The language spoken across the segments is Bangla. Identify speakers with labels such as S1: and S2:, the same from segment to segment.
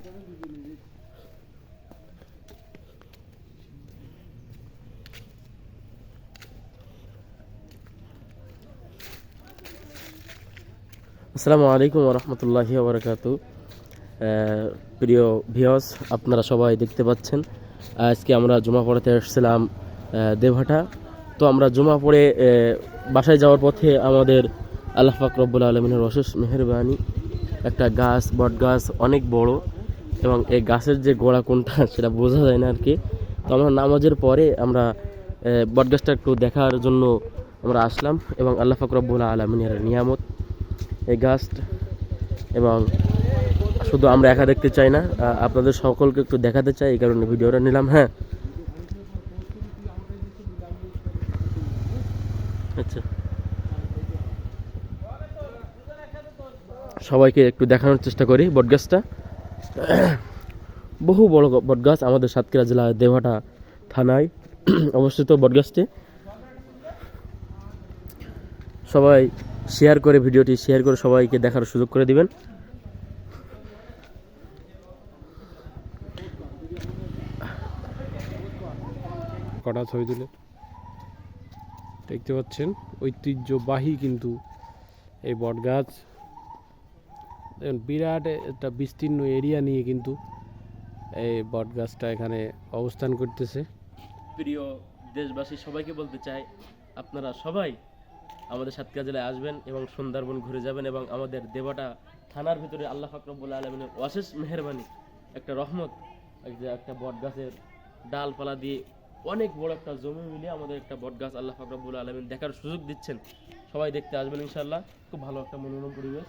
S1: আসসালামু আলাইকুম ওয়া রাহমাতুল্লাহি ওয়া বারাকাতুহু। প্রিয় ভিউয়ার্স, আপনারা সবাই দেখতে পাচ্ছেন আজকে আমরা জুমা পড়াতে আসছিলাম দেবহাটা। তো আমরা জুমা পড়ে বাসায় যাওয়ার পথে আমাদের আল্লাহ পাক রব্বুল আলামিনের অশেষ মেহেরবানি, একটা গাছ, বট গাছ, অনেক বড়, এবং এই গাছের যে গোড়া কোনটা সেটা বোঝা যায় না আর কি। তো আমরা নামাজের পরে আমরা বট গাছটা একটু দেখার জন্য আমরা আসলাম, এবং আল্লাহ পাক রব্বুল আলামিনের নিয়ামত এই গাছ। এবং শুধু আমরা একা দেখতে চাই না, আপনাদের সকলকে একটু দেখাতে চাই, এই কারণে ভিডিওটা নিলাম। হ্যাঁ, আচ্ছা, সবাইকে একটু দেখানোর চেষ্টা করি বটগাছটা। বহু বড় বটগাছ, আমাদের সাতক্ষীরা জেলার দেবহাটা থানায় অবস্থিত বটগাছটি। সবাই শেয়ার করে, ভিডিওটি শেয়ার করে সবাইকে দেখার সুযোগ করে দিবেন।
S2: কটা ছবি তুলে দেখতে পাচ্ছেন, ঐতিহ্যবাহী কিন্তু এই বটগাছ। বিরাট একটা বিস্তীর্ণ এরিয়া নিয়ে কিন্তু এই বটগাছটা এখানে অবস্থান করতেছে।
S1: প্রিয় দেশবাসী, সবাইকে বলতে চাই, আপনারা সবাই আমাদের সাতক্ষীরা জেলায় আসবেন এবং সুন্দরবন ঘুরে যাবেন, এবং আমাদের দেবহাটা থানার ভিতরে আল্লাহ পাক রব্বুল আলামিনের অশেষ মেহেরবানি, একটা রহমত, যে একটা বট গাছের ডালপালা দিয়ে অনেক বড় একটা জমি মিলিয়ে আমাদের একটা বট গাছ আল্লাহ পাক রব্বুল আলামিন দেখার সুযোগ দিচ্ছেন। সবাই দেখতে আসবেন ইনশাআল্লাহ। খুব ভালো একটা মনোরম পরিবেশ।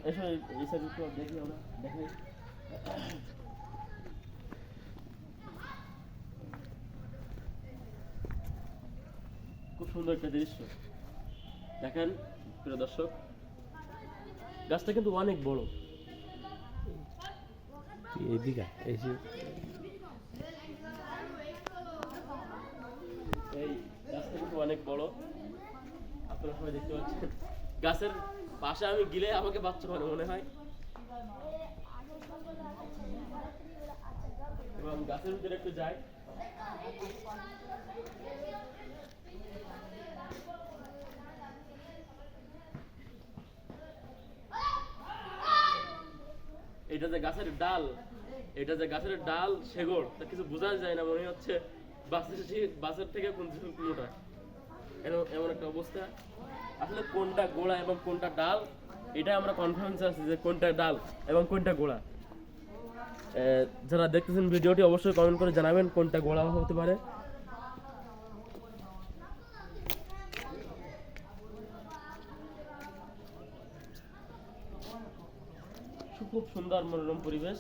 S1: এসো এই সাইডে একটু দেখি, আমরা দেখি। খুব সুন্দর একটা দৃশ্য দেখেন প্রিয় দর্শক। গাছটা কিন্তু অনেক বড়।
S2: এদিকে এসে
S1: এই গাছটা কিন্তু অনেক বড়, আপনারা সবাই দেখতে পাচ্ছেন। গাছের পাশে আমি গেলে আমাকে বাচ্চা মনে হয়, এবং গাছের ভিতরে একটু যাই। এটা যে গাছের ডাল, এটা যে গাছের ডাল শেকড়, তা কিছু বোঝা যায় না, মনে হচ্ছে বাসের থেকে কোনটা এমন একটা অবস্থা। আসলে কোনটা গোড়া এবং কোনটা ডাল, এটা আমরা কনফারেন্স আছি যে কোনটা ডাল এবং কোনটা গোড়া। যারা দেখতেছেন ভিডিওটি অবশ্যই কমেন্ট করে জানাবেন কোনটা গোড়া হতে পারে। খুব সুন্দর মনোরম পরিবেশ।